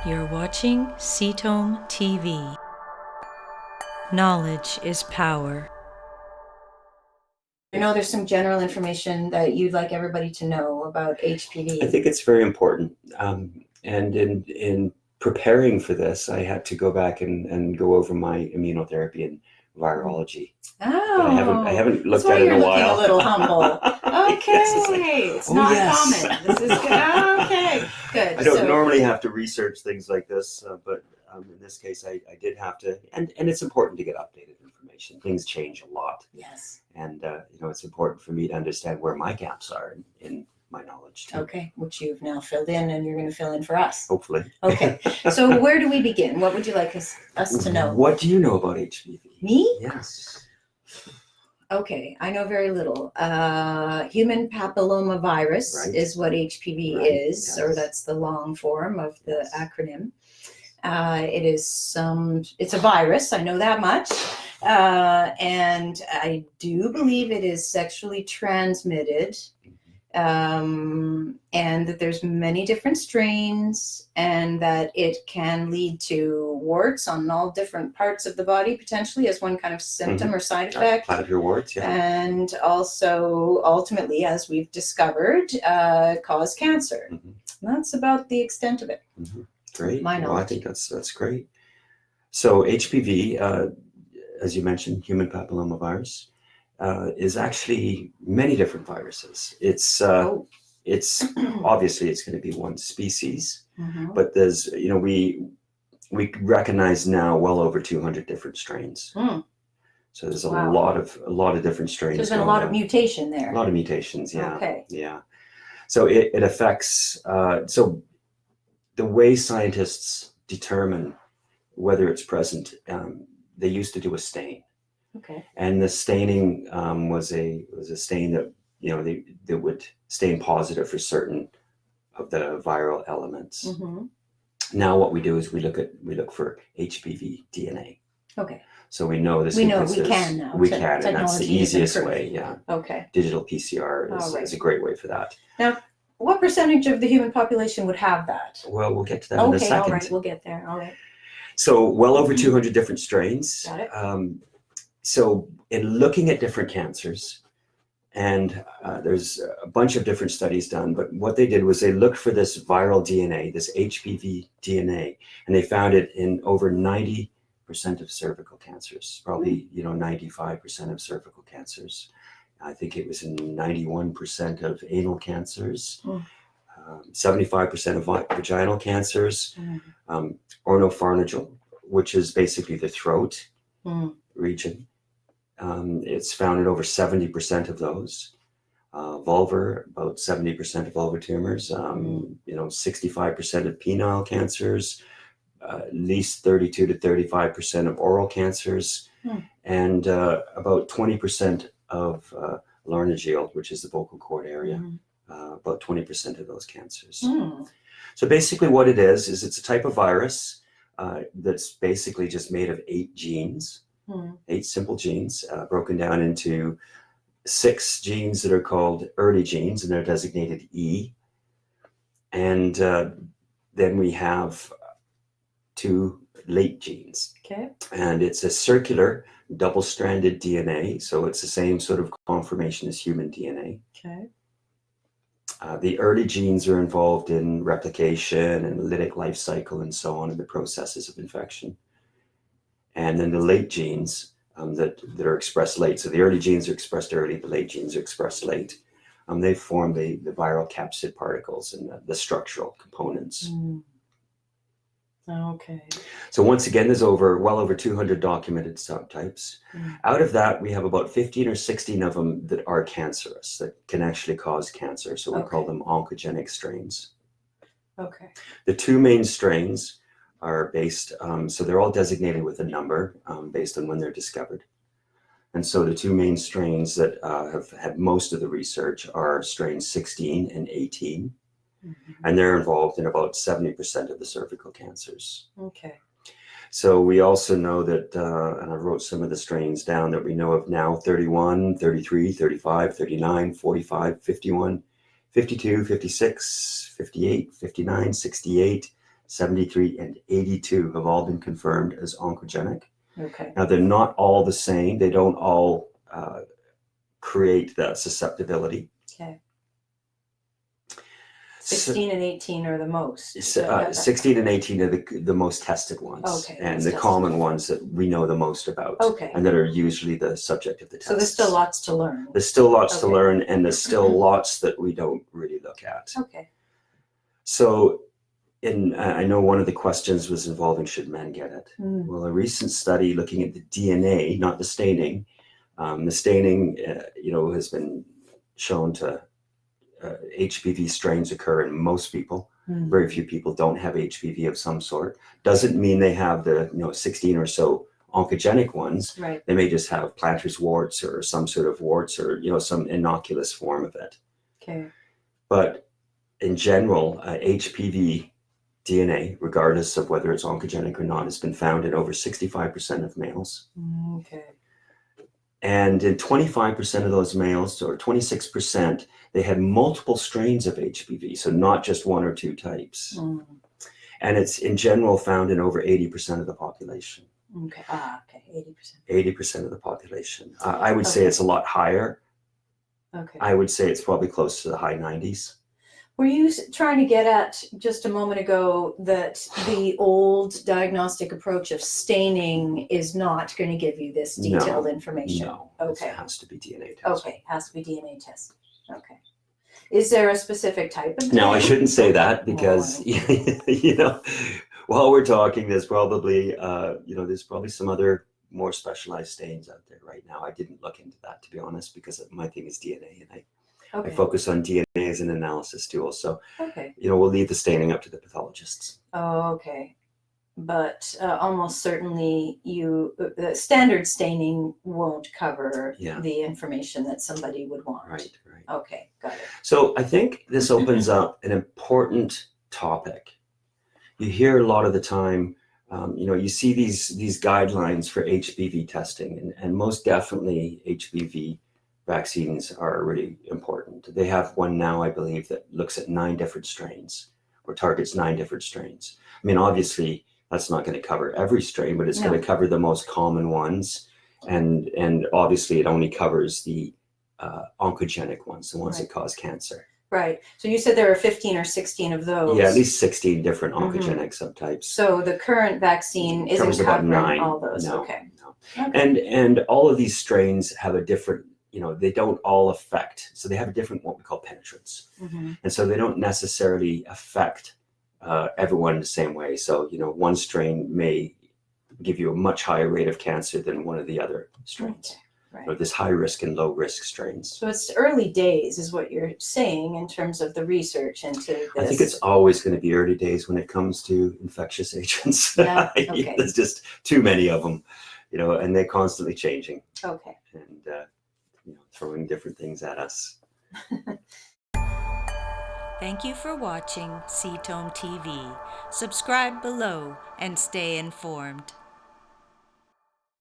You're watching CTOM TV. Knowledge is power. I know there's some general information that you'd like everybody to know about HPV. I think it's very important. And in preparing for this, I had to go back and go over my immunotherapy and virology. Oh, But I haven't looked that's why at it in you're a looking while. a little humble. Okay, it's not yes. common. This is good. Okay, good. I don't normally have to research things like this, but in this case, I did have to, and it's important to get updated information. Things change a lot. Yes. And it's important for me to understand where my gaps are in my knowledge too. Okay, which you've now filled in, and you're going to fill in for us. Hopefully. Okay, so where do we begin? What would you like us to know? What do you know about HPV? Me? Yes. Okay, I know very little. Human papillomavirus is what HPV is, yes. or that's the long form of the acronym. It's a virus, I know that much. And I do believe it is sexually transmitted. And that there's many different strains, and that it can lead to warts on all different parts of the body, potentially as one kind of symptom or side effect. Part of your warts, yeah. And also, ultimately, as we've discovered, cause cancer. That's about the extent of it. Great. My knowledge. Well, I think that's great. So HPV, as you mentioned, human papillomavirus, is actually many different viruses. It's obviously it's going to be one species, but there's we recognize now well over 200 different strains. So there's a lot of different strains. There's been a lot of mutation there. A lot of mutations, yeah. Okay. Yeah. So it affects. So the way scientists determine whether it's present, they used to do a stain. Okay. And the staining was a stain that they would stain positive for certain of the viral elements. Now what we do is we look for HPV DNA. Okay. So we know this. We can now. We can, and that's the easiest way. Yeah. Okay. Digital PCR is a great way for that. Now, what percentage of the human population would have that? Well, we'll get to that in a second. All right, we'll get there. All right. So well over 200 different strains. Got it. So in looking at different cancers, and there's a bunch of different studies done, but what they did was they looked for this viral DNA, this HPV DNA, and they found it in over 90% of cervical cancers, probably 95% of cervical cancers. I think it was in 91% of anal cancers, 75% of vaginal cancers, oropharyngeal, which is basically the throat region. It's found in over 70% of those. Vulvar, about 70% of vulvar tumors, 65% of penile cancers, at least 32 to 35% of oral cancers, and about 20% of laryngeal, which is the vocal cord area, about 20% of those cancers. So basically what it is it's a type of virus that's basically just made of 8 genes. 8 simple genes broken down into 6 genes that are called early genes, and they're designated E. And then we have 2 late genes. Okay. And it's a circular double-stranded DNA, so it's the same sort of conformation as human DNA. Okay. The early genes are involved in replication and lytic life cycle and so on in the processes of infection. And then the late genes that are expressed late. So the early genes are expressed early, the late genes are expressed late. They form the viral capsid particles and the structural components. Okay. So once again, there's well over 200 documented subtypes. Out of that, we have about 15 or 16 of them that are cancerous, that can actually cause cancer. So we call them oncogenic strains. Okay. The 2 main strains are based, so they're all designated with a number based on when they're discovered. And so the 2 main strains that have had most of the research are strains 16 and 18. And they're involved in about 70% of the cervical cancers. Okay. So we also know that, and I wrote some of the strains down that we know of now, 31, 33, 35, 39, 45, 51, 52, 56, 58, 59, 68, 73, and 82 have all been confirmed as oncogenic. Okay. Now, they're not all the same. They don't all create that susceptibility. Okay. 16 and 18 are the most. 16 and 18 are the most tested ones, Okay, and most the tested. common ones that we know the most about, Okay. and that are usually the subject of the test. So there's still lots to learn. There's still lots to Okay. learn, and there's still lots that we don't really look at. Okay. So, I know one of the questions was involving should men get it. Well, a recent study looking at the DNA, not the staining, has been shown to HPV strains occur in most people. Very few people don't have HPV of some sort. Doesn't mean they have the 16 or so oncogenic ones. Right. They may just have plantar's warts or some sort of warts or some innocuous form of it. Okay. But in general, HPV DNA, regardless of whether it's oncogenic or not, has been found in over 65% of males. Okay. And in 25% of those males, or 26%, they had multiple strains of HPV, so not just one or two types. And it's in general found in over 80% of the population. Okay. Okay. 80%. 80% of the population. I would say it's a lot higher. Okay. I would say it's probably close to the high 90s. Were you trying to get at just a moment ago that the old diagnostic approach of staining is not going to give you this detailed information? No. Okay. It has to be DNA tested. Okay. Has to be DNA tested. Okay. Is there a specific type of DNA? No, I shouldn't say that because, while we're talking, there's probably, there's probably some other more specialized stains out there right now. I didn't look into that, to be honest, because my thing is DNA, and I focus on DNA as an analysis tool. So, we'll leave the staining up to the pathologists. Oh, okay. But almost certainly the standard staining won't cover the information that somebody would want. Right. Okay, got it. So I think this opens up an important topic. You hear a lot of the time, you see these guidelines for HPV testing, and most definitely HPV vaccines are really important. They have one now, I believe, that looks at 9 different strains or targets 9 different strains. I mean, obviously, that's not going to cover every strain, but it's going to cover the most common ones. And obviously, it only covers the oncogenic ones, the ones that cause cancer. Right. So you said there are 15 or 16 of those. Yeah, at least 16 different oncogenic subtypes. So the current vaccine isn't covering all those. No, okay. And all of these strains have a different, they don't all affect. So they have a different what we call penetrance. And so they don't necessarily affect everyone the same way. So, one strain may give you a much higher rate of cancer than one of the other strains. Okay. Right. There's high risk and low risk strains. So it's early days is what you're saying in terms of the research into this. I think it's always going to be early days when it comes to infectious agents. Yeah, okay. There's just too many of them, and they're constantly changing. Okay. And, throwing different things at us. Thank you for watching CTOM TV. Subscribe below and stay informed.